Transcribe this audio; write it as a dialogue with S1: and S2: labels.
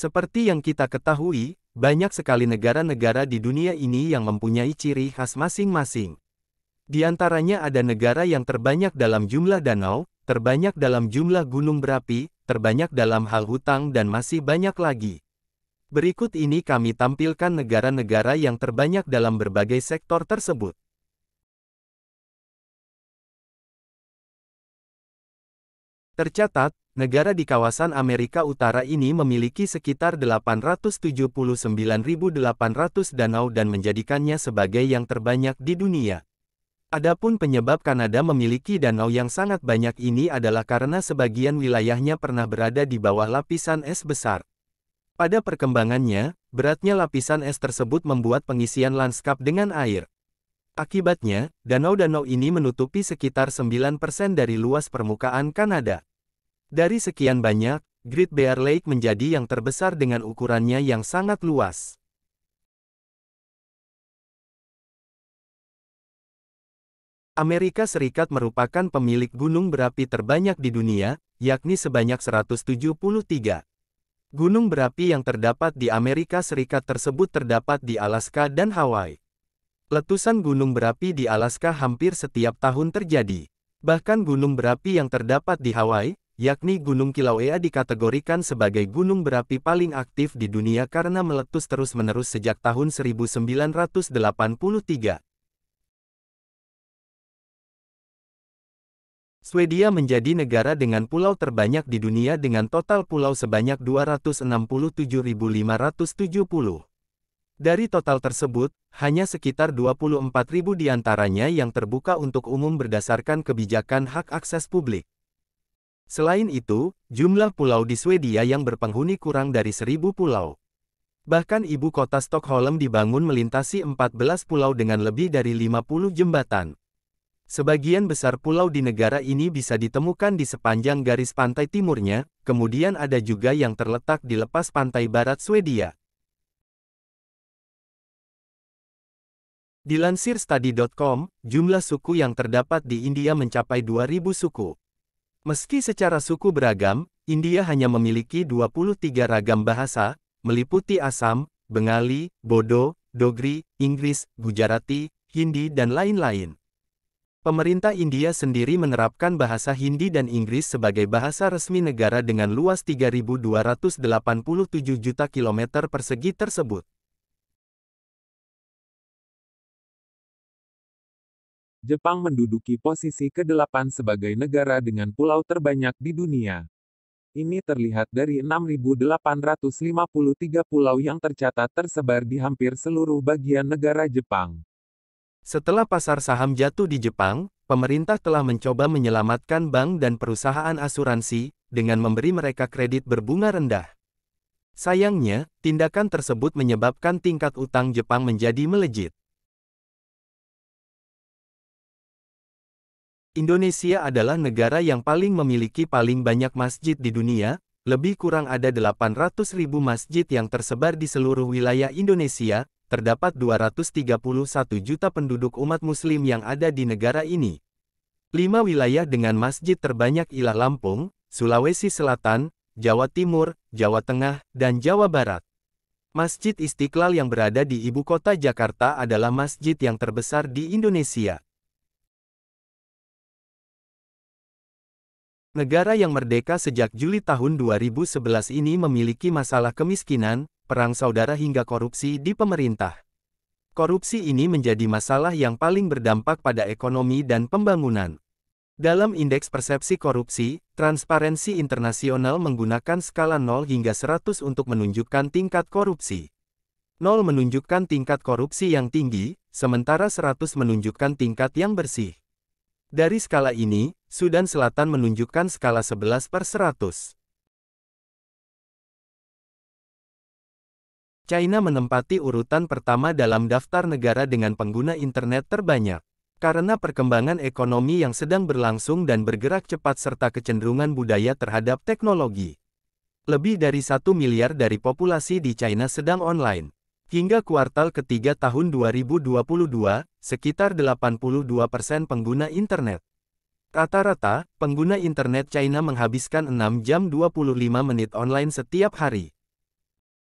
S1: Seperti yang kita ketahui, banyak sekali negara-negara di dunia ini yang mempunyai ciri khas masing-masing. Di antaranya ada negara yang terbanyak dalam jumlah danau, terbanyak dalam jumlah gunung berapi, terbanyak dalam hal hutang dan masih banyak lagi. Berikut ini kami tampilkan negara-negara yang terbanyak dalam berbagai sektor tersebut. Tercatat, negara di kawasan Amerika Utara ini memiliki sekitar 879.800 danau dan menjadikannya sebagai yang terbanyak di dunia. Adapun penyebab Kanada memiliki danau yang sangat banyak ini adalah karena sebagian wilayahnya pernah berada di bawah lapisan es besar. Pada perkembangannya, beratnya lapisan es tersebut membuat pengisian lanskap dengan air. Akibatnya, danau-danau ini menutupi sekitar 9% dari luas permukaan Kanada. Dari sekian banyak, Great Bear Lake menjadi yang terbesar dengan ukurannya yang sangat luas. Amerika Serikat merupakan pemilik gunung berapi terbanyak di dunia, yakni sebanyak 173. Gunung berapi yang terdapat di Amerika Serikat tersebut terdapat di Alaska dan Hawaii. Letusan gunung berapi di Alaska hampir setiap tahun terjadi. Bahkan gunung berapi yang terdapat di Hawaii, yakni Gunung Kilauea dikategorikan sebagai gunung berapi paling aktif di dunia karena meletus terus-menerus sejak tahun 1983. Swedia menjadi negara dengan pulau terbanyak di dunia dengan total pulau sebanyak 267.570. Dari total tersebut, hanya sekitar 24.000 diantaranya yang terbuka untuk umum berdasarkan kebijakan hak akses publik. Selain itu, jumlah pulau di Swedia yang berpenghuni kurang dari 1.000 pulau. Bahkan ibu kota Stockholm dibangun melintasi 14 pulau dengan lebih dari 50 jembatan. Sebagian besar pulau di negara ini bisa ditemukan di sepanjang garis pantai timurnya, kemudian ada juga yang terletak di lepas pantai barat Swedia. Dilansir Study.com, jumlah suku yang terdapat di India mencapai 2.000 suku. Meski secara suku beragam, India hanya memiliki 23 ragam bahasa, meliputi Assam, Bengali, Bodo, Dogri, Inggris, Gujarati, Hindi dan lain-lain. Pemerintah India sendiri menerapkan bahasa Hindi dan Inggris sebagai bahasa resmi negara dengan luas 3.287 juta kilometer persegi tersebut.
S2: Jepang menduduki posisi ke-8 sebagai negara dengan pulau terbanyak di dunia. Ini terlihat dari 6.853 pulau yang tercatat tersebar di hampir seluruh bagian negara Jepang.
S1: Setelah pasar saham jatuh di Jepang, pemerintah telah mencoba menyelamatkan bank dan perusahaan asuransi, dengan memberi mereka kredit berbunga rendah. Sayangnya, tindakan tersebut menyebabkan tingkat utang Jepang menjadi melejit. Indonesia adalah negara yang memiliki paling banyak masjid di dunia, lebih kurang ada 800.000 masjid yang tersebar di seluruh wilayah Indonesia. Terdapat 231 juta penduduk umat muslim yang ada di negara ini. 5 wilayah dengan masjid terbanyak ialah Lampung, Sulawesi Selatan, Jawa Timur, Jawa Tengah, dan Jawa Barat. Masjid Istiqlal yang berada di ibu kota Jakarta adalah masjid yang terbesar di Indonesia. Negara yang merdeka sejak Juli tahun 2011 ini memiliki masalah kemiskinan, perang saudara hingga korupsi di pemerintah. Korupsi ini menjadi masalah yang paling berdampak pada ekonomi dan pembangunan. Dalam indeks persepsi korupsi, Transparency International menggunakan skala 0 hingga 100 untuk menunjukkan tingkat korupsi. 0 menunjukkan tingkat korupsi yang tinggi, sementara 100 menunjukkan tingkat yang bersih. Dari skala ini, Sudan Selatan menunjukkan skala 11/100. China menempati urutan pertama dalam daftar negara dengan pengguna internet terbanyak. Karena perkembangan ekonomi yang sedang berlangsung dan bergerak cepat serta kecenderungan budaya terhadap teknologi. Lebih dari 1 miliar dari populasi di China sedang online. Hingga kuartal ketiga tahun 2022, sekitar 82% pengguna internet. Rata-rata, pengguna internet China menghabiskan 6 jam 25 menit online setiap hari.